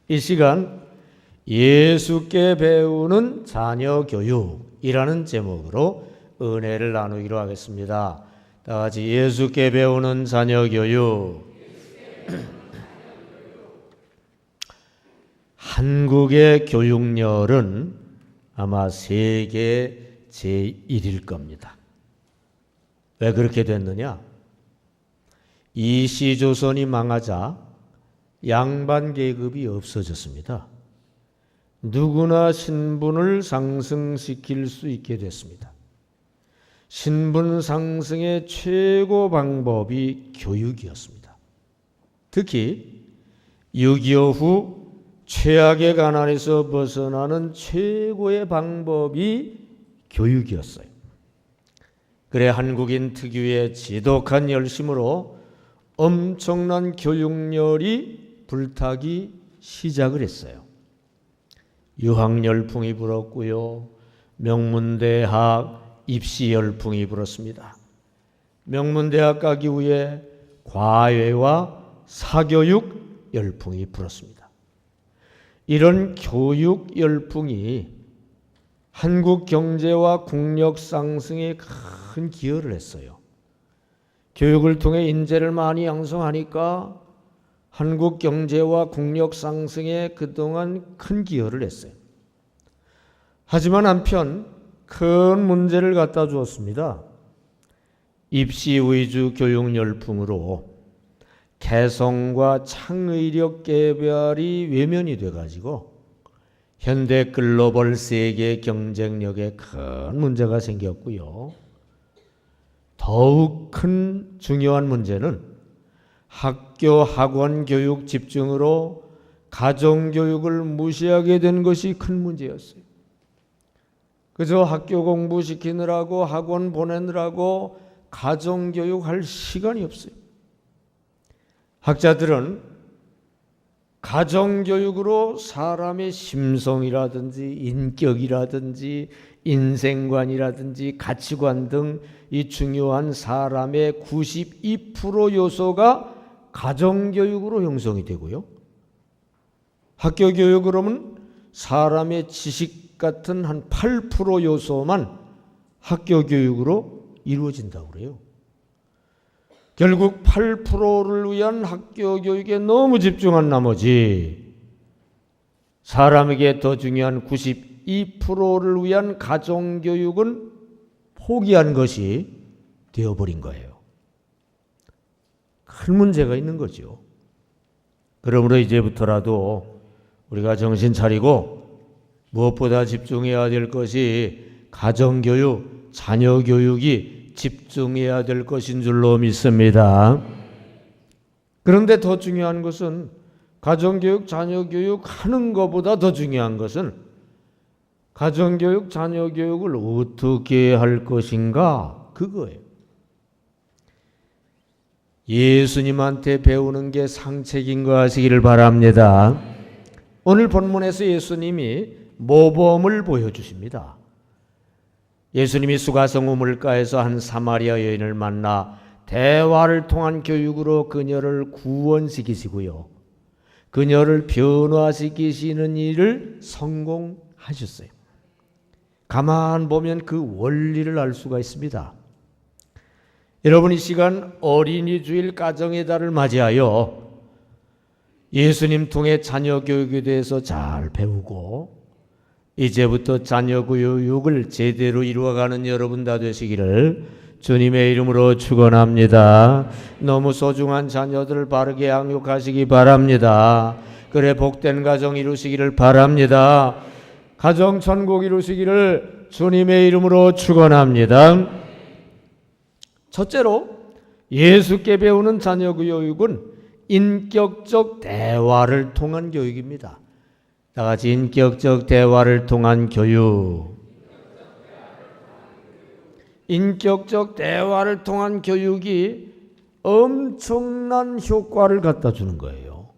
이 시간 예수께 배우는 자녀 교육이라는 제목으로 은혜를 나누기로 하겠습니다. 다 같이 예수께 배우는 자녀 교육. 한국의 교육열은 아마 세계 제1일 겁니다. 왜 그렇게 됐느냐? 이시조선이 망하자 양반 계급이 없어졌습니다. 누구나 신분을 상승시킬 수 있게 됐습니다. 신분 상승의 최고 방법이 교육이었습니다. 특히 6.25 후 최악의 가난에서 벗어나는 최고의 방법이 교육이었어요. 그래 한국인 특유의 지독한 열심으로 엄청난 교육열이 불타기 시작을 했어요. 유학열풍이 불었고요. 명문대학 입시열풍이 불었습니다. 명문대학 가기 위해 과외와 사교육 열풍이 불었습니다. 이런 교육 열풍이 한국 경제와 국력 상승에 큰 기여를 했어요. 교육을 통해 인재를 많이 양성하니까 한국 경제와 국력 상승에 그동안 큰 기여를 했어요. 하지만 한편 큰 문제를 갖다 주었습니다. 입시 위주 교육 열풍으로 개성과 창의력 개발이 외면이 돼가지고 현대 글로벌 세계 경쟁력에 큰 문제가 생겼고요. 더욱 큰 중요한 문제는 학교 학원 교육 집중으로 가정교육을 무시하게 된 것이 큰 문제였어요. 그저 학교 공부시키느라고 학원 보내느라고 가정교육 할 시간이 없어요. 학자들은 가정교육으로 사람의 심성이라든지 인격이라든지 인생관이라든지 가치관 등 이 중요한 사람의 92% 요소가 가정교육으로 형성이 되고요. 학교교육으로는 사람의 지식 같은 한 8% 요소만 학교교육으로 이루어진다고 그래요. 결국 8%를 위한 학교교육에 너무 집중한 나머지 사람에게 더 중요한 92%를 위한 가정교육은 포기한 것이 되어버린 거예요. 큰 문제가 있는 거죠. 그러므로 이제부터라도 우리가 정신 차리고 무엇보다 집중해야 될 것이 가정교육, 자녀교육이 집중해야 될 것인 줄로 믿습니다. 그런데 더 중요한 것은 가정교육, 자녀교육 하는 것보다 더 중요한 것은 가정교육, 자녀교육을 어떻게 할 것인가 그거예요. 예수님한테 배우는 게 상책인 거 아시기를 바랍니다. 오늘 본문에서 예수님이 모범을 보여주십니다. 예수님이 수가성 우물가에서 한 사마리아 여인을 만나 대화를 통한 교육으로 그녀를 구원시키시고요. 그녀를 변화시키시는 일을 성공하셨어요. 가만 보면 그 원리를 알 수가 있습니다. 여러분 이 시간 어린이 주일 가정의 달을 맞이하여 예수님 통해 자녀 교육에 대해서 잘 배우고 이제부터 자녀 교육을 제대로 이루어가는 여러분 다 되시기를 주님의 이름으로 축원합니다. 너무 소중한 자녀들을 바르게 양육하시기 바랍니다. 그래 복된 가정 이루시기를 바랍니다. 가정 천국 이루시기를 주님의 이름으로 축원합니다. 첫째로 예수께 배우는 자녀 교육은 인격적 대화를 통한 교육입니다. 다 같이 인격적 대화를 통한 교육. 인격적 대화를 통한 교육이 엄청난 효과를 갖다 주는 거예요.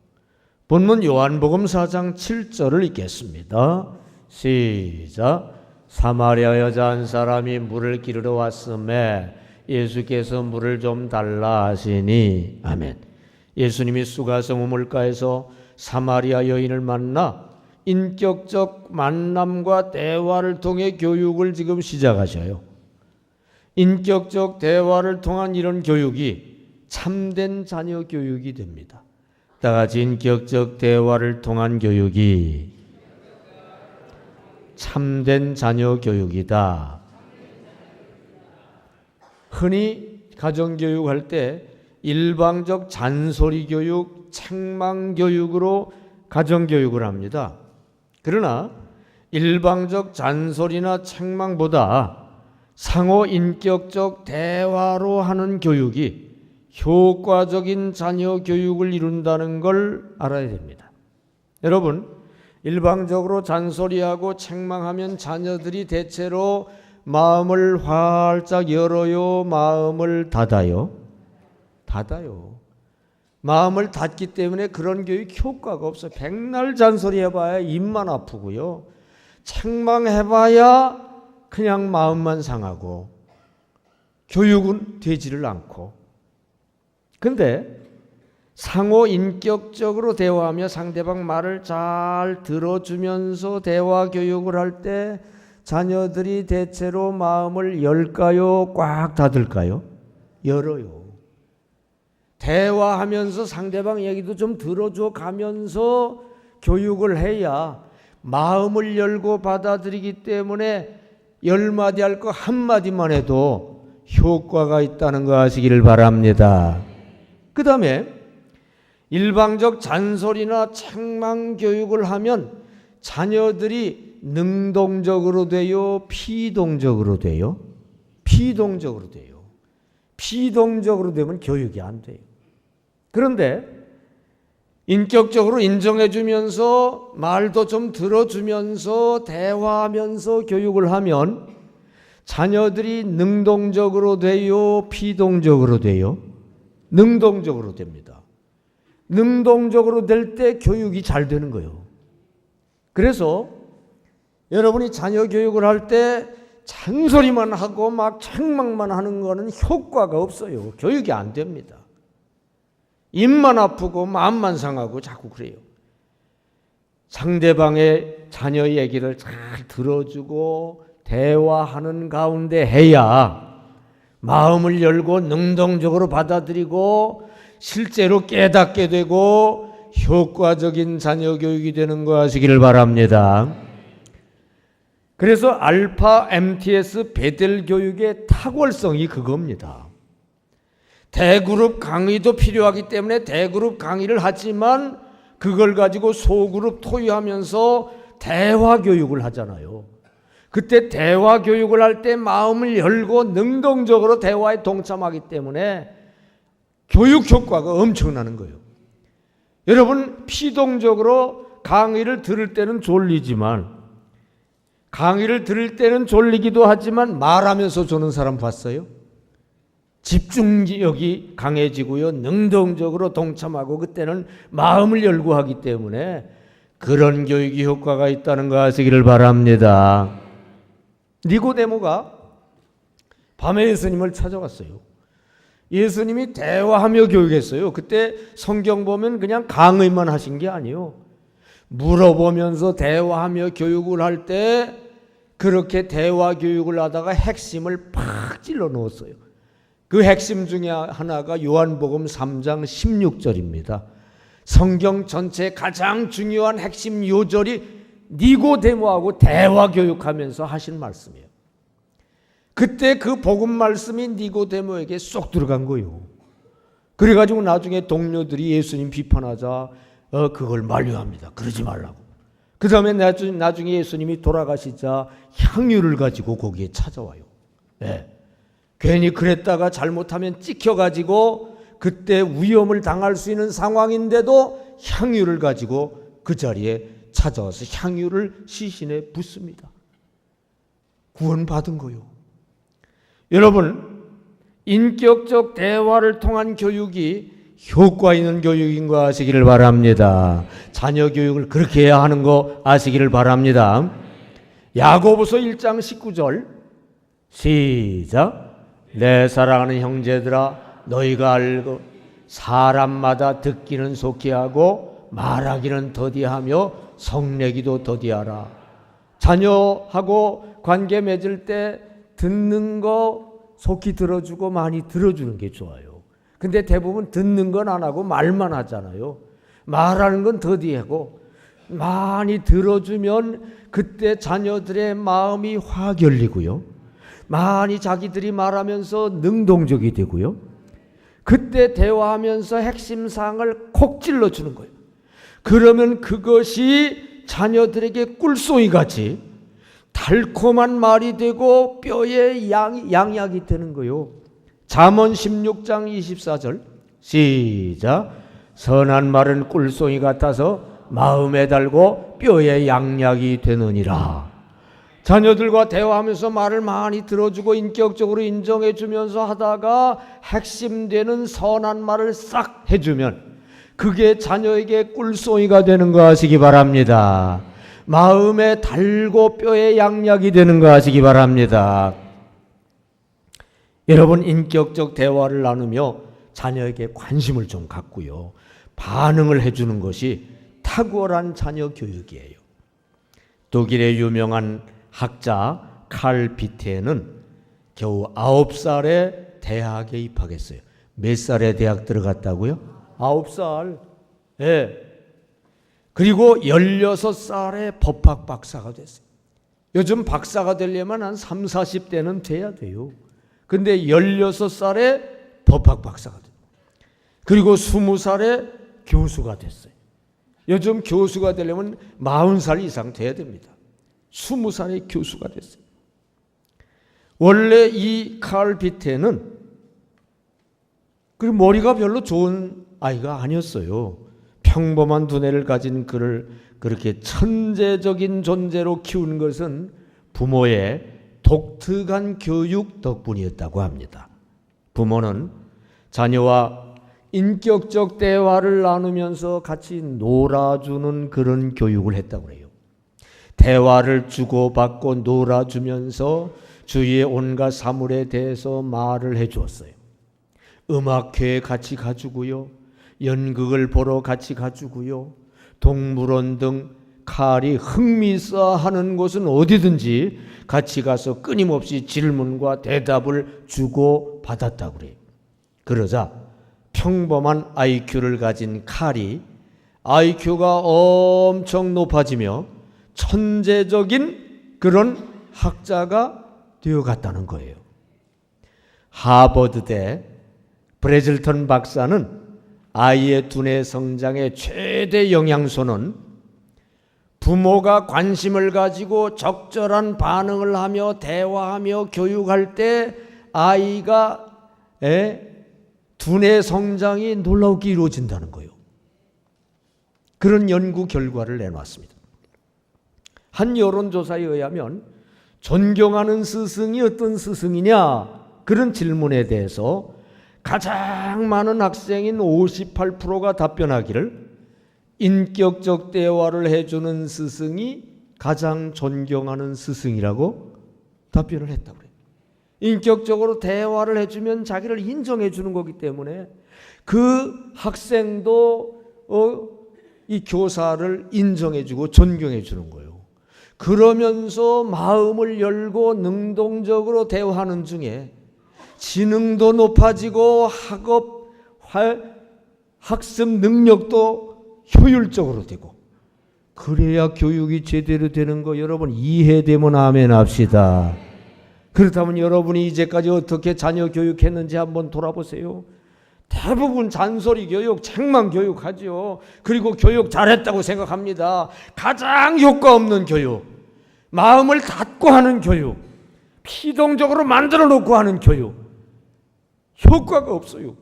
본문 요한복음 4장 7절을 읽겠습니다. 시작. 사마리아 여자 한 사람이 물을 기르러 왔음에 예수께서 물을 좀 달라 하시니 아멘. 예수님이 수가성 우물가에서 사마리아 여인을 만나 인격적 만남과 대화를 통해 교육을 지금 시작하셔요. 인격적 대화를 통한 이런 교육이 참된 자녀 교육이 됩니다. 다 같이 인격적 대화를 통한 교육이 참된 자녀 교육이다. 흔히 가정교육할 때 일방적 잔소리 교육, 책망 교육으로 가정교육을 합니다. 그러나 일방적 잔소리나 책망보다 상호 인격적 대화로 하는 교육이 효과적인 자녀 교육을 이룬다는 걸 알아야 됩니다. 여러분, 일방적으로 잔소리하고 책망하면 자녀들이 대체로 마음을 활짝 열어요? 마음을 닫아요? 닫아요. 마음을 닫기 때문에 그런 교육 효과가 없어요. 백날 잔소리 해봐야 입만 아프고요. 책망해봐야 그냥 마음만 상하고 교육은 되지를 않고. 근데 상호 인격적으로 대화하며 상대방 말을 잘 들어주면서 대화 교육을 할 때 자녀들이 대체로 마음을 열까요? 꽉 닫을까요? 열어요. 대화하면서 상대방 얘기도 좀 들어줘 가면서 교육을 해야 마음을 열고 받아들이기 때문에 10마디 할 거 한마디만 해도 효과가 있다는 거 아시기를 바랍니다. 그 다음에 일방적 잔소리나 책망 교육을 하면 자녀들이 능동적으로 돼요? 피동적으로 돼요? 피동적으로 돼요. 피동적으로 되면 교육이 안 돼요. 그런데 인격적으로 인정해주면서 말도 좀 들어주면서 대화하면서 교육을 하면 자녀들이 능동적으로 돼요? 피동적으로 돼요? 능동적으로 됩니다. 능동적으로 될 때 교육이 잘 되는 거예요. 그래서 여러분이 자녀 교육을 할 때 잔소리만 하고 막 책망만 하는 거는 효과가 없어요. 교육이 안 됩니다. 입만 아프고 마음만 상하고 자꾸 그래요. 상대방의 자녀 얘기를 잘 들어주고 대화하는 가운데 해야 마음을 열고 능동적으로 받아들이고 실제로 깨닫게 되고 효과적인 자녀 교육이 되는 거 아시기를 바랍니다. 그래서 알파 MTS 베델 교육의 탁월성이 그겁니다. 대그룹 강의도 필요하기 때문에 대그룹 강의를 하지만 그걸 가지고 소그룹 토의하면서 대화 교육을 하잖아요. 그때 대화 교육을 할 때 마음을 열고 능동적으로 대화에 동참하기 때문에 교육 효과가 엄청나는 거예요. 여러분, 피동적으로 강의를 들을 때는 졸리지만 강의를 들을 때는 졸리기도 하지만 말하면서 조는 사람 봤어요? 집중력이 강해지고요. 능동적으로 동참하고 그때는 마음을 열고 하기 때문에 그런 교육이 효과가 있다는 거 아시기를 바랍니다. 니고데모가 밤에 예수님을 찾아왔어요. 예수님이 대화하며 교육했어요. 그때 성경 보면 그냥 강의만 하신 게 아니에요. 물어보면서 대화하며 교육을 할 때 그렇게 대화 교육을 하다가 핵심을 팍 찔러 넣었어요. 그 핵심 중에 하나가 요한복음 3장 16절입니다. 성경 전체 가장 중요한 핵심 요절이 니고데모하고 대화 교육하면서 하신 말씀이에요. 그때 그 복음 말씀이 니고데모에게 쏙 들어간 거예요. 그래가지고 나중에 동료들이 예수님 비판하자 그걸 만류합니다. 그러지 말라고. 그 다음에 나중에 예수님이 돌아가시자 향유를 가지고 거기에 찾아와요. 네. 괜히 그랬다가 잘못하면 찍혀가지고 그때 위험을 당할 수 있는 상황인데도 향유를 가지고 그 자리에 찾아와서 향유를 시신에 붓습니다. 구원받은 거요. 여러분, 인격적 대화를 통한 교육이 효과 있는 교육인 거 아시기를 바랍니다. 자녀 교육을 그렇게 해야 하는 거 아시기를 바랍니다. 야고보서 1장 19절 시작. 내 사랑하는 형제들아, 너희가 알고 사람마다 듣기는 속히 하고 말하기는 더디하며 성내기도 더디하라. 자녀하고 관계 맺을 때 듣는 거 속히 들어주고 많이 들어주는 게 좋아요. 근데 대부분 듣는 건 안 하고 말만 하잖아요. 말하는 건 더디하고 많이 들어주면 그때 자녀들의 마음이 확 열리고요. 많이 자기들이 말하면서 능동적이 되고요. 그때 대화하면서 핵심 사항을 콕 찔러주는 거예요. 그러면 그것이 자녀들에게 꿀송이 같이 달콤한 말이 되고 뼈에 양약이 되는 거예요. 잠언 16장 24절 시작. 선한 말은 꿀송이 같아서 마음에 달고 뼈에 양약이 되느니라. 자녀들과 대화하면서 말을 많이 들어주고 인격적으로 인정해 주면서 하다가 핵심되는 선한 말을 싹 해주면 그게 자녀에게 꿀송이가 되는 거 아시기 바랍니다. 마음에 달고 뼈에 양약이 되는 거 아시기 바랍니다. 여러분, 인격적 대화를 나누며 자녀에게 관심을 좀 갖고요, 반응을 해주는 것이 탁월한 자녀 교육이에요. 독일의 유명한 학자 칼 비테는 겨우 9살에 대학에 입학했어요. 몇 살에 대학 들어갔다고요? 9살. 예. 그리고 16살에 법학 박사가 됐어요. 요즘 박사가 되려면 한 3, 40대는 돼야 돼요. 근데 16살에 법학 박사가 됐어요. 그리고 20살에 교수가 됐어요. 요즘 교수가 되려면 40살 이상 돼야 됩니다. 20살에 교수가 됐어요. 원래 이 칼 비테는 머리가 별로 좋은 아이가 아니었어요. 평범한 두뇌를 가진 그를 그렇게 천재적인 존재로 키운 것은 부모의 독특한 교육 덕분이었다고 합니다. 부모는 자녀와 인격적 대화를 나누면서 같이 놀아주는 그런 교육을 했다고 해요. 대화를 주고받고 놀아주면서 주위의 온갖 사물에 대해서 말을 해주었어요. 음악회에 같이 가주고요, 연극을 보러 같이 가주고요, 동물원 등 칼이 흥미있어 하는 곳은 어디든지 같이 가서 끊임없이 질문과 대답을 주고받았다고 그래요. 그러자 평범한 IQ를 가진 칼이 IQ가 엄청 높아지며 천재적인 그런 학자가 되어갔다는 거예요. 하버드대 브래즐턴 박사는 아이의 두뇌 성장의 최대 영양소는 부모가 관심을 가지고 적절한 반응을 하며 대화하며 교육할 때 아이가 두뇌 성장이 놀랍게 이루어진다는 거예요. 그런 연구 결과를 내놓았습니다. 한 여론조사에 의하면 존경하는 스승이 어떤 스승이냐, 그런 질문에 대해서 가장 많은 학생인 58%가 답변하기를 인격적 대화를 해주는 스승이 가장 존경하는 스승이라고 답변을 했다고 그래요. 인격적으로 대화를 해주면 자기를 인정해 주는 거기 때문에 그 학생도 이 교사를 인정해 주고 존경해 주는 거예요. 그러면서 마음을 열고 능동적으로 대화하는 중에 지능도 높아지고 학습 능력도 효율적으로 되고, 그래야 교육이 제대로 되는 거 여러분 이해되면 아멘 합시다. 그렇다면 여러분이 이제까지 어떻게 자녀 교육했는지 한번 돌아보세요. 대부분 잔소리 교육, 책만 교육하죠. 그리고 교육 잘했다고 생각합니다. 가장 효과 없는 교육, 마음을 닫고 하는 교육, 피동적으로 만들어 놓고 하는 교육, 효과가 없어요.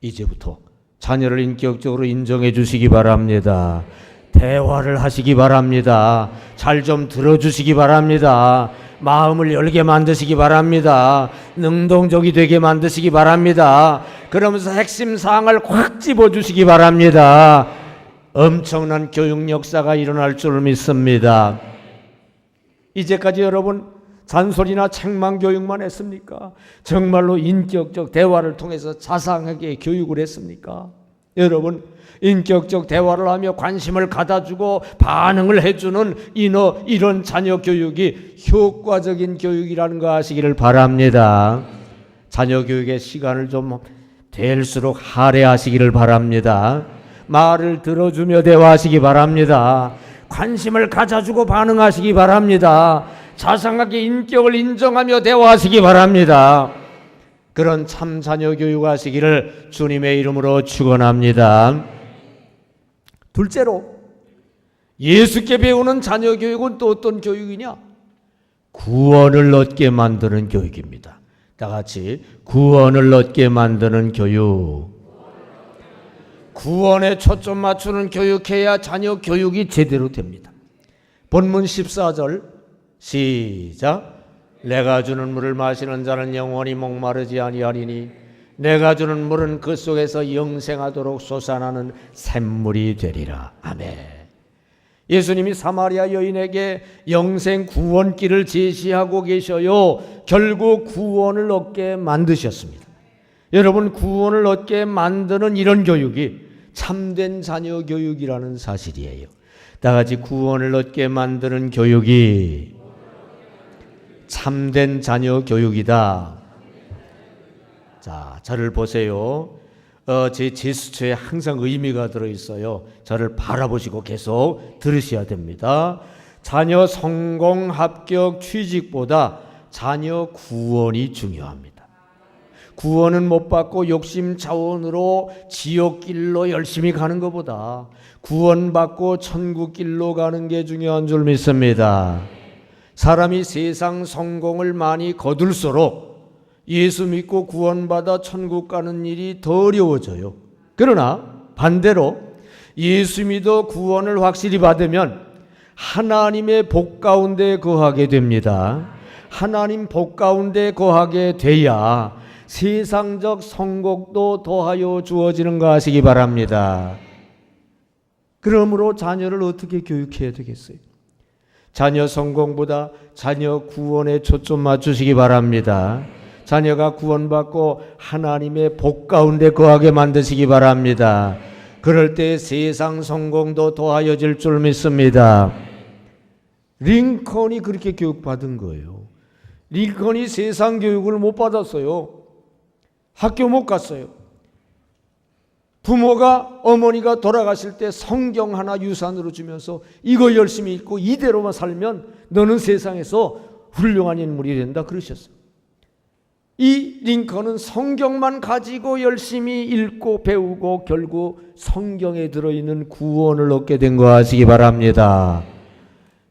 이제부터 자녀를 인격적으로 인정해 주시기 바랍니다. 대화를 하시기 바랍니다. 잘 좀 들어주시기 바랍니다. 마음을 열게 만드시기 바랍니다. 능동적이 되게 만드시기 바랍니다. 그러면서 핵심 사항을 확 집어주시기 바랍니다. 엄청난 교육 역사가 일어날 줄 믿습니다. 이제까지 여러분 잔소리나 책만 교육만 했습니까? 정말로 인격적 대화를 통해서 자상하게 교육을 했습니까? 여러분, 인격적 대화를 하며 관심을 가다주고 반응을 해주는 이런 자녀 교육이 효과적인 교육이라는 거 아시기를 바랍니다. 자녀 교육의 시간을 좀 될수록 할애하시기를 바랍니다. 말을 들어주며 대화하시기 바랍니다. 관심을 가져주고 반응하시기 바랍니다. 자상하게 인격을 인정하며 대화하시기 바랍니다. 그런 참 자녀 교육하시기를 주님의 이름으로 축원합니다. 둘째로, 예수께 배우는 자녀 교육은 또 어떤 교육이냐? 구원을 얻게 만드는 교육입니다. 다 같이 구원을 얻게 만드는 교육. 구원에 초점 맞추는 교육해야 자녀 교육이 제대로 됩니다. 본문 14절 시작. 내가 주는 물을 마시는 자는 영원히 목마르지 아니하리니 내가 주는 물은 그 속에서 영생하도록 솟아나는 샘물이 되리라. 아멘. 예수님이 사마리아 여인에게 영생 구원길을 제시하고 계셔요. 결국 구원을 얻게 만드셨습니다. 여러분, 구원을 얻게 만드는 이런 교육이 참된 자녀 교육이라는 사실이에요. 다 같이 구원을 얻게 만드는 교육이 참된 자녀 교육이다. 자, 저를 보세요. 제 제스처에 항상 의미가 들어있어요. 저를 바라보시고 계속 들으셔야 됩니다. 자녀 성공, 합격, 취직보다 자녀 구원이 중요합니다. 구원은 못 받고 욕심 차원으로 지옥길로 열심히 가는 것보다 구원받고 천국길로 가는 게 중요한 줄 믿습니다. 사람이 세상 성공을 많이 거둘수록 예수 믿고 구원받아 천국 가는 일이 더 어려워져요. 그러나 반대로 예수 믿어 구원을 확실히 받으면 하나님의 복 가운데 거하게 됩니다. 하나님 복 가운데 거하게 돼야 세상적 성공도 더하여 주어지는 거 아시기 바랍니다. 그러므로 자녀를 어떻게 교육해야 되겠어요? 자녀 성공보다 자녀 구원에 초점 맞추시기 바랍니다. 자녀가 구원받고 하나님의 복 가운데 거하게 만드시기 바랍니다. 그럴 때 세상 성공도 더하여질 줄 믿습니다. 링컨이 그렇게 교육받은 거예요. 링컨이 세상 교육을 못 받았어요. 학교 못 갔어요. 부모가, 어머니가 돌아가실 때 성경 하나 유산으로 주면서 이거 열심히 읽고 이대로만 살면 너는 세상에서 훌륭한 인물이 된다 그러셨어요. 이 링컨은 성경만 가지고 열심히 읽고 배우고 결국 성경에 들어있는 구원을 얻게 된 거 아시기 바랍니다.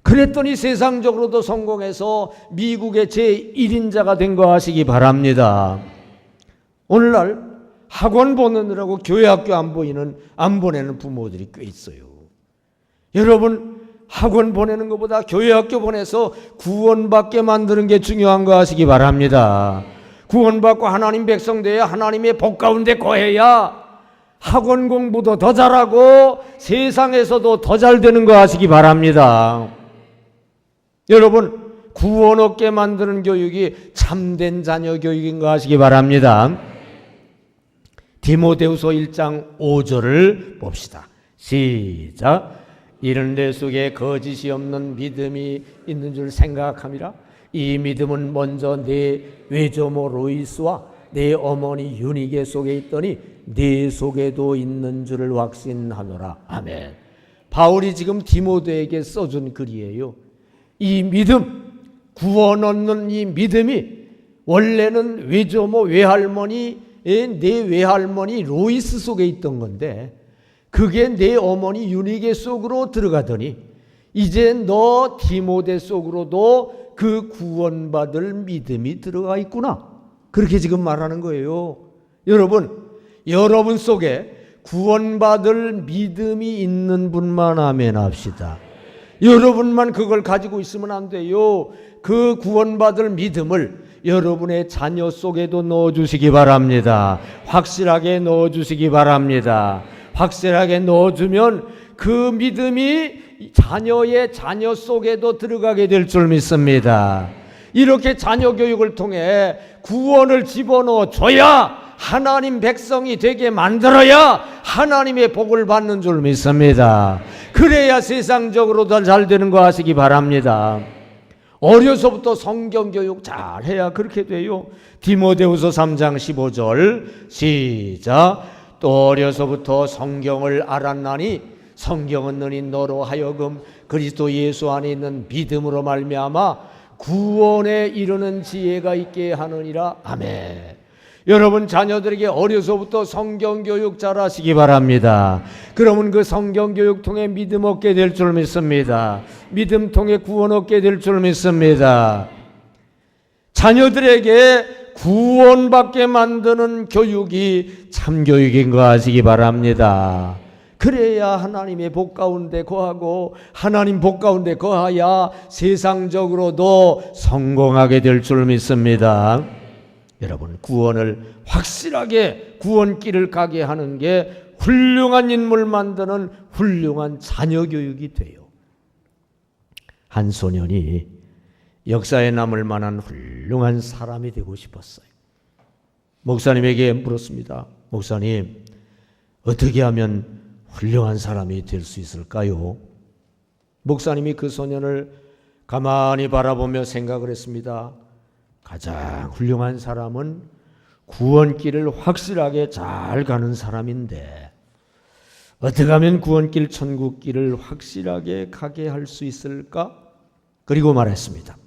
그랬더니 세상적으로도 성공해서 미국의 제1인자가 된 거 아시기 바랍니다. 오늘날 학원 보내느라고 교회 학교 안 보내는 부모들이 꽤 있어요. 여러분, 학원 보내는 것보다 교회 학교 보내서 구원받게 만드는 게 중요한 거 아시기 바랍니다. 구원받고 하나님 백성 되어 하나님의 복 가운데 거해야 학원 공부도 더 잘하고 세상에서도 더 잘 되는 거 아시기 바랍니다. 여러분, 구원 얻게 만드는 교육이 참된 자녀 교육인 거 아시기 바랍니다. 디모데후서 1장 5절을 봅시다. 시작. 이런 내 속에 거짓이 없는 믿음이 있는 줄 생각함이라. 이 믿음은 먼저 내 외조모 로이스와 내 어머니 유니게 속에 있더니 네 속에도 있는 줄을 확신하노라. 아멘. 바울이 지금 디모데에게 써준 글이에요. 이 믿음, 구원 얻는 이 믿음이 원래는 외조모 외할머니, 내 외할머니 로이스 속에 있던 건데 그게 내 어머니 유니게 속으로 들어가더니 이제 너 디모데 속으로도 그 구원받을 믿음이 들어가 있구나. 그렇게 지금 말하는 거예요. 여러분 속에 구원받을 믿음이 있는 분만 아멘 합시다. 여러분만 그걸 가지고 있으면 안 돼요. 그 구원받을 믿음을 여러분의 자녀 속에도 넣어주시기 바랍니다. 확실하게 넣어주시기 바랍니다. 확실하게 넣어주면 그 믿음이 자녀의 자녀 속에도 들어가게 될 줄 믿습니다. 이렇게 자녀 교육을 통해 구원을 집어넣어 줘야 하나님 백성이 되게 만들어야 하나님의 복을 받는 줄 믿습니다. 그래야 세상적으로 더 잘 되는 거 아시기 바랍니다. 어려서부터 성경 교육 잘 해야 그렇게 돼요. 디모데후서 3장 15절 시작. 또 어려서부터 성경을 알았나니 성경은 너희 너로 하여금 그리스도 예수 안에 있는 믿음으로 말미암아 구원에 이르는 지혜가 있게 하느니라. 아멘. 여러분 자녀들에게 어려서부터 성경교육 잘 하시기 바랍니다. 그러면 그 성경교육 통해 믿음 얻게 될 줄 믿습니다. 믿음 통해 구원 얻게 될 줄 믿습니다. 자녀들에게 구원받게 만드는 교육이 참교육인 거 아시기 바랍니다. 그래야 하나님의 복 가운데 거하고 하나님 복 가운데 거하야 세상적으로도 성공하게 될 줄 믿습니다. 여러분 구원을 확실하게 구원길을 가게 하는 게 훌륭한 인물 만드는 훌륭한 자녀 교육이 돼요. 한 소년이 역사에 남을 만한 훌륭한 사람이 되고 싶었어요. 목사님에게 물었습니다. 목사님, 어떻게 하면 훌륭한 사람이 될 수 있을까요? 목사님이 그 소년을 가만히 바라보며 생각을 했습니다. 가장 훌륭한 사람은 구원길을 확실하게 잘 가는 사람인데 어떻게 하면 구원길 천국길을 확실하게 가게 할 수 있을까? 그리고 말했습니다.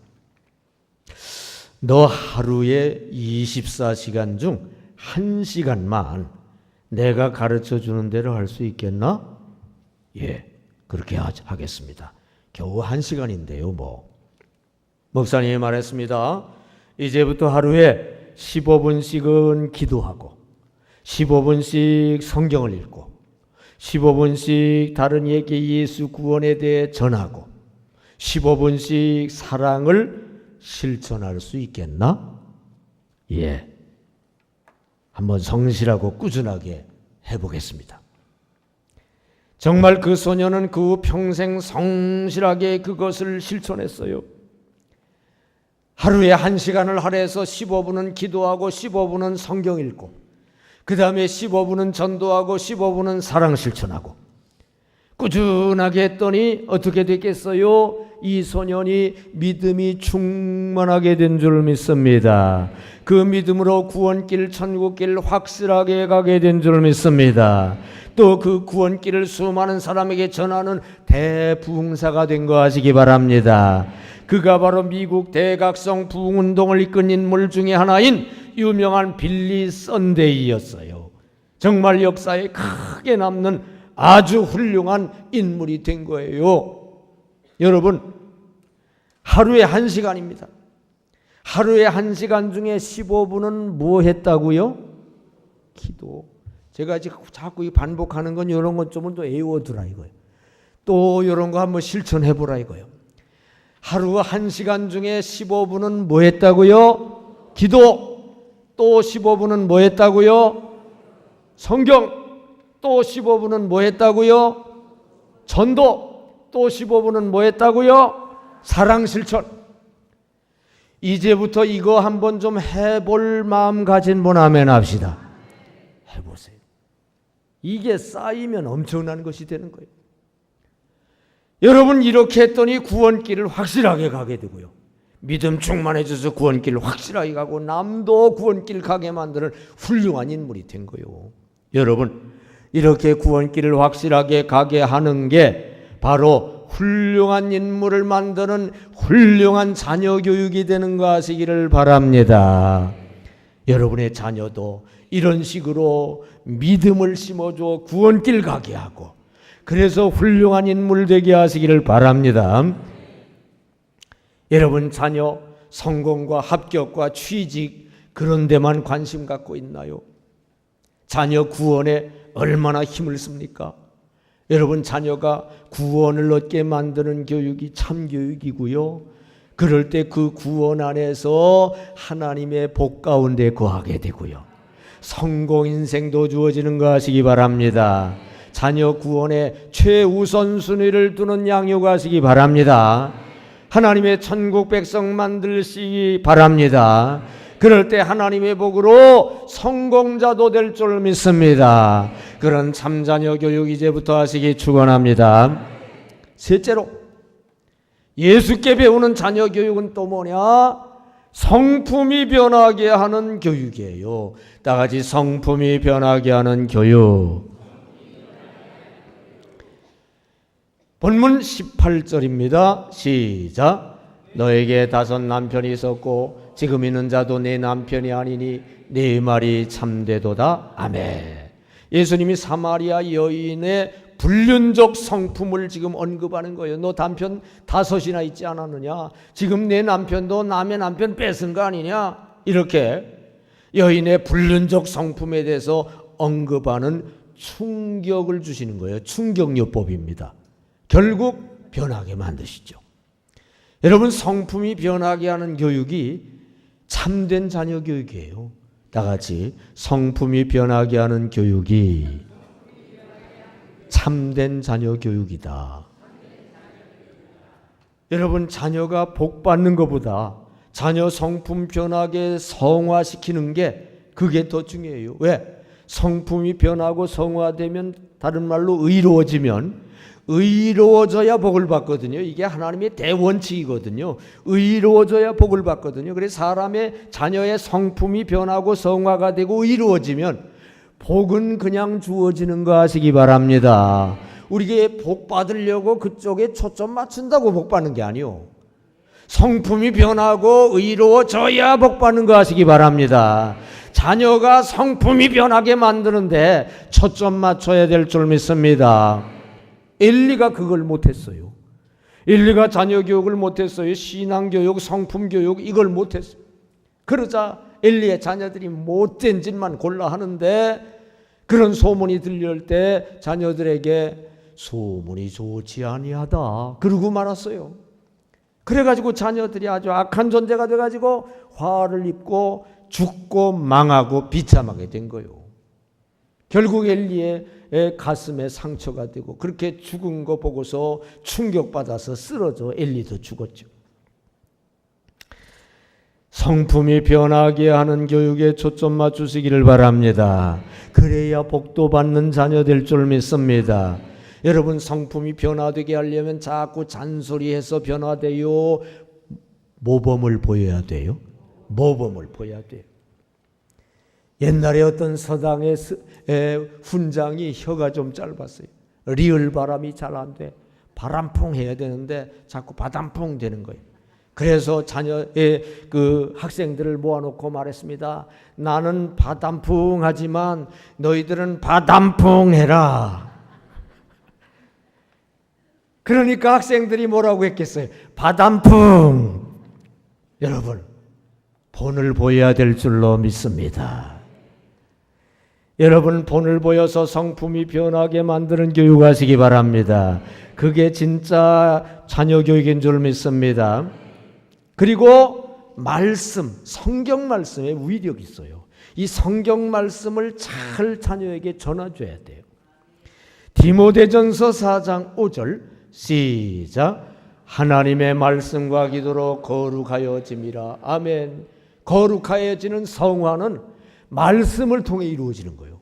너 하루에 24시간 중 1시간만 내가 가르쳐 주는 대로 할 수 있겠나? 예, 그렇게 하겠습니다. 겨우 1시간인데요 뭐. 목사님이 말했습니다. 이제부터 하루에 15분씩은 기도하고 15분씩 성경을 읽고 15분씩 다른 이에게 예수 구원에 대해 전하고 15분씩 사랑을 실천할 수 있겠나? 예, 한번 성실하고 꾸준하게 해보겠습니다. 정말 그 소년은 그 후 평생 성실하게 그것을 실천했어요. 하루에 1시간을 할애해서 15분은 기도하고 15분은 성경 읽고 그 다음에 15분은 전도하고 15분은 사랑 실천하고 꾸준하게 했더니 어떻게 됐겠어요? 이 소년이 믿음이 충만하게 된 줄 믿습니다. 그 믿음으로 구원길 천국길 확실하게 가게 된 줄 믿습니다. 또 그 구원길을 수많은 사람에게 전하는 대부흥사가 된 거 아시기 바랍니다. 그가 바로 미국 대각성 부흥운동을 이끈 인물 중에 하나인 유명한 빌리 썬데이였어요. 정말 역사에 크게 남는 아주 훌륭한 인물이 된 거예요. 여러분, 하루에 1시간입니다. 하루에 1시간 중에 15분은 뭐 했다고요? 기도. 제가 지금 자꾸 반복하는 건 이런 것 좀 더 외워두라 이거예요. 또 이런 거 한번 실천해보라 이거예요. 하루 1시간 중에 15분은 뭐 했다고요? 기도. 또 15분은 뭐 했다고요? 성경. 또 15분은 뭐 했다고요? 전도. 또 15분은 뭐 했다고요? 사랑 실천. 이제부터 이거 한번 좀 해볼 마음 가진 분 아멘 합시다. 해보세요. 이게 쌓이면 엄청난 것이 되는 거예요. 여러분 이렇게 했더니 구원길을 확실하게 가게 되고요. 믿음 충만해져서 구원길을 확실하게 가고 남도 구원길 가게 만드는 훌륭한 인물이 된 거예요. 여러분 이렇게 구원길을 확실하게 가게 하는 게 바로 훌륭한 인물을 만드는 훌륭한 자녀 교육이 되는 거 아시기를 바랍니다. 여러분의 자녀도 이런 식으로 믿음을 심어줘 구원길 가게 하고 그래서 훌륭한 인물 되게 하시기를 바랍니다. 여러분 자녀 성공과 합격과 취직 그런 데만 관심 갖고 있나요? 자녀 구원에 얼마나 힘을 씁니까? 여러분 자녀가 구원을 얻게 만드는 교육이 참교육이고요. 그럴 때 그 구원 안에서 하나님의 복 가운데 거하게 되고요. 성공 인생도 주어지는 거 아시기 바랍니다. 자녀 구원에 최우선 순위를 두는 양육하시기 바랍니다. 하나님의 천국 백성 만들시기 바랍니다. 그럴 때 하나님의 복으로 성공자도 될 줄 믿습니다. 그런 참자녀 교육 이제부터 하시기 축원합니다. 셋째로 예수께 배우는 자녀 교육은 또 뭐냐? 성품이 변하게 하는 교육이에요. 다 같이 성품이 변하게 하는 교육. 본문 18절입니다. 시작. 너에게 5 남편이 있었고 지금 있는 자도 내 남편이 아니니 네 말이 참되도다. 아멘. 예수님이 사마리아 여인의 불륜적 성품을 지금 언급하는 거예요. 너 남편 5이나 있지 않았느냐? 지금 내 남편도 남의 남편 뺏은 거 아니냐? 이렇게 여인의 불륜적 성품에 대해서 언급하는 충격을 주시는 거예요. 충격요법입니다. 결국 변하게 만드시죠. 여러분, 성품이 변하게 하는 교육이 참된 자녀 교육이에요. 다 같이 성품이 변하게 하는 교육이 참된 자녀 교육이다. 여러분, 자녀가 복 받는 것보다 자녀 성품 변하게 성화시키는 게 그게 더 중요해요. 왜? 성품이 변하고 성화되면, 다른 말로 의로워지면, 의로워져야 복을 받거든요. 이게 하나님의 대원칙이거든요. 의로워져야 복을 받거든요. 그래서 사람의 자녀의 성품이 변하고 성화가 되고 의로워지면 복은 그냥 주어지는 거 아시기 바랍니다. 우리에게 복 받으려고 그쪽에 초점 맞춘다고 복 받는 게 아니요. 성품이 변하고 의로워져야 복 받는 거 아시기 바랍니다. 자녀가 성품이 변하게 만드는데 초점 맞춰야 될 줄 믿습니다. 엘리가 그걸 못했어요. 엘리가 자녀 교육을 못했어요. 신앙교육, 성품교육 이걸 못했어요. 그러자 엘리의 자녀들이 못된 짓만 골라 하는데, 그런 소문이 들려올 때 자녀들에게 소문이 좋지 아니하다 그러고 말았어요. 그래가지고 자녀들이 아주 악한 존재가 돼가지고 화를 입고 죽고 망하고 비참하게 된 거예요. 결국 엘리의 가슴에 상처가 되고 그렇게 죽은 거 보고서 충격받아서 쓰러져 엘리도 죽었죠. 성품이 변하게 하는 교육에 초점 맞추시기를 바랍니다. 그래야 복도 받는 자녀 될 줄 믿습니다. 여러분, 성품이 변화되게 하려면 자꾸 잔소리해서 변화돼요? 모범을 보여야 돼요? 모범을 보여야 돼요. 옛날에 어떤 서당의 훈장이 혀가 좀 짧았어요. 리을 바람이 잘 안 돼. 바람풍 해야 되는데 자꾸 바람풍 되는 거예요. 그래서 자녀의 그 학생들을 모아놓고 말했습니다. 나는 바람풍 하지만 너희들은 바람풍 해라. 그러니까 학생들이 뭐라고 했겠어요? 바람풍. 여러분, 본을 보여야 될 줄로 믿습니다. 여러분, 본을 보여서 성품이 변하게 만드는 교육하시기 바랍니다. 그게 진짜 자녀 교육인 줄 믿습니다. 그리고 말씀, 성경 말씀에 위력이 있어요. 이 성경 말씀을 잘 자녀에게 전해줘야 돼요. 디모데전서 4장 5절 시작. 하나님의 말씀과 기도로 거룩하여짐이라. 아멘. 거룩하여지는 성화는 말씀을 통해 이루어지는 거예요.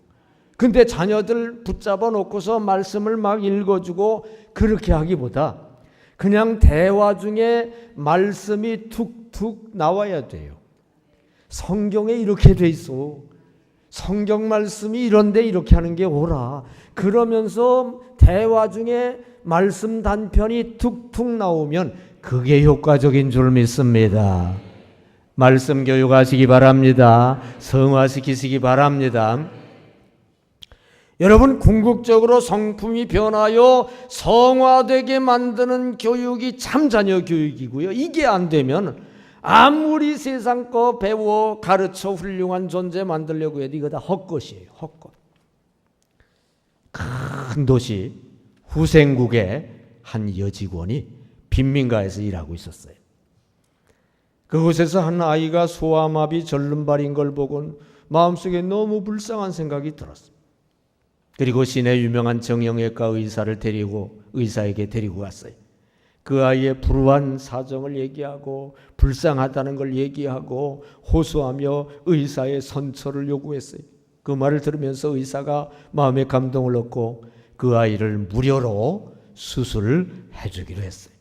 근데 자녀들 붙잡아 놓고서 말씀을 막 읽어주고 그렇게 하기보다 그냥 대화 중에 말씀이 툭툭 나와야 돼요. 성경에 이렇게 돼 있어. 성경 말씀이 이런데 이렇게 하는 게 옳아. 그러면서 대화 중에 말씀 단편이 툭툭 나오면 그게 효과적인 줄 믿습니다. 말씀 교육하시기 바랍니다. 성화시키시기 바랍니다. 여러분, 궁극적으로 성품이 변하여 성화되게 만드는 교육이 참 자녀 교육이고요. 이게 안 되면 아무리 세상 거 배워 가르쳐 훌륭한 존재 만들려고 해도 이거 다 헛것이에요. 헛것. 큰 도시 후생국의 한 여직원이 빈민가에서 일하고 있었어요. 그곳에서 한 아이가 소아마비 절름발인 걸 보곤 마음속에 너무 불쌍한 생각이 들었어요. 그리고 시내 유명한 정형외과 의사에게 데리고 갔어요. 그 아이의 불우한 사정을 얘기하고 불쌍하다는 걸 얘기하고 호소하며 의사의 선처를 요구했어요. 그 말을 들으면서 의사가 마음의 감동을 얻고 그 아이를 무료로 수술해 주기로 했어요.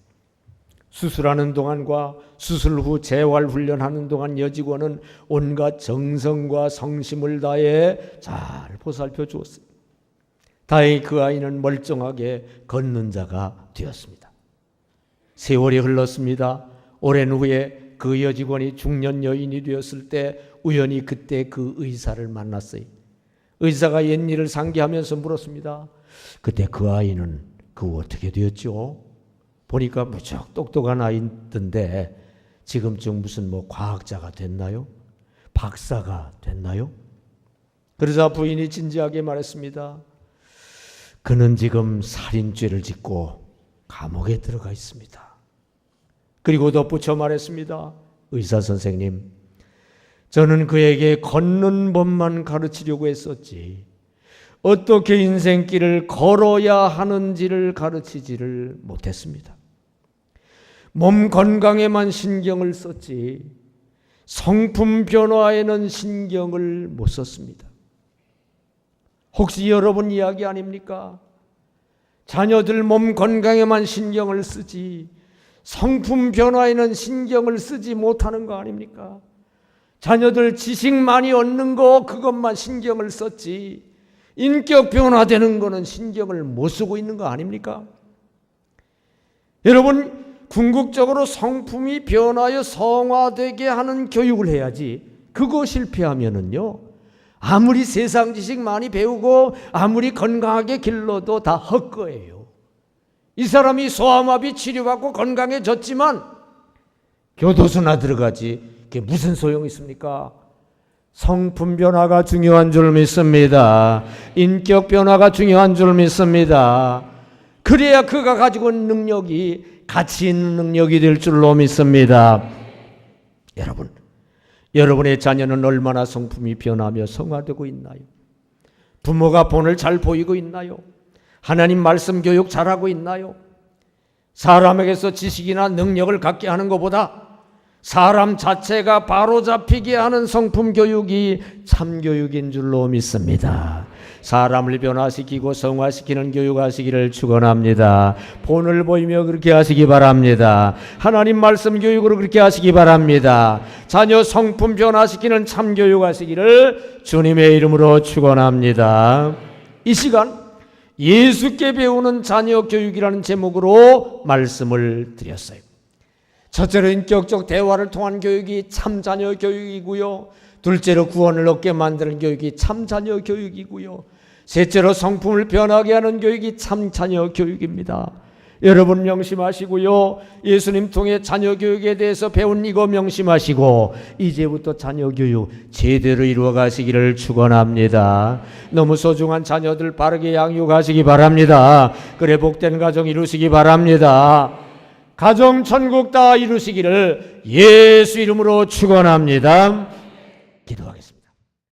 수술하는 동안과 수술 후 재활훈련하는 동안 여직원은 온갖 정성과 성심을 다해 잘 보살펴 주었어요. 다행히 그 아이는 멀쩡하게 걷는 자가 되었습니다. 세월이 흘렀습니다. 오랜 후에 그 여직원이 중년 여인이 되었을 때 우연히 그때 그 의사를 만났어요. 의사가 옛일을 상기하면서 물었습니다. 그때 그 아이는 어떻게 되었죠? 보니까 무척 똑똑한 아이던데 지금쯤 무슨 과학자가 됐나요? 박사가 됐나요? 그러자 부인이 진지하게 말했습니다. 그는 지금 살인죄를 짓고 감옥에 들어가 있습니다. 그리고 덧붙여 말했습니다. 의사 선생님, 저는 그에게 걷는 법만 가르치려고 했었지 어떻게 인생길을 걸어야 하는지를 가르치지를 못했습니다. 몸 건강에만 신경을 썼지 성품 변화에는 신경을 못 썼습니다. 혹시 여러분 이야기 아닙니까? 자녀들 몸 건강에만 신경을 쓰지 성품 변화에는 신경을 쓰지 못하는 거 아닙니까? 자녀들 지식 많이 얻는 거 그것만 신경을 썼지 인격 변화되는 거는 신경을 못 쓰고 있는 거 아닙니까? 여러분, 궁극적으로 성품이 변하여 성화되게 하는 교육을 해야지 그거 실패하면은요 아무리 세상 지식 많이 배우고 아무리 건강하게 길러도 다 헛거예요. 이 사람이 소아마비 치료받고 건강해졌지만 교도소나 들어가지 그게 무슨 소용이 있습니까? 성품 변화가 중요한 줄 믿습니다. 인격 변화가 중요한 줄 믿습니다. 그래야 그가 가지고 있는 능력이 가치 있는 능력이 될 줄로 믿습니다. 여러분, 여러분의 자녀는 얼마나 성품이 변하며 성화되고 있나요? 부모가 본을 잘 보이고 있나요? 하나님 말씀 교육 잘하고 있나요? 사람에게서 지식이나 능력을 갖게 하는 것보다 사람 자체가 바로 잡히게 하는 성품 교육이 참교육인 줄로 믿습니다. 사람을 변화시키고 성화시키는 교육하시기를 축원합니다. 본을 보이며 그렇게 하시기 바랍니다. 하나님 말씀 교육으로 그렇게 하시기 바랍니다. 자녀 성품 변화시키는 참교육하시기를 주님의 이름으로 축원합니다. 이 시간 예수께 배우는 자녀 교육이라는 제목으로 말씀을 드렸어요. 첫째로 인격적 대화를 통한 교육이 참 자녀 교육이고요. 둘째로 구원을 얻게 만드는 교육이 참 자녀 교육이고요. 셋째로 성품을 변하게 하는 교육이 참 자녀 교육입니다. 여러분 명심하시고요. 예수님 통해 자녀 교육에 대해서 배운 이거 명심하시고 이제부터 자녀 교육 제대로 이루어 가시기를 축원합니다. 너무 소중한 자녀들 바르게 양육하시기 바랍니다. 그래 복된 가정 이루시기 바랍니다. 가정 천국 다 이루시기를 예수 이름으로 축원합니다. 기도하겠습니다.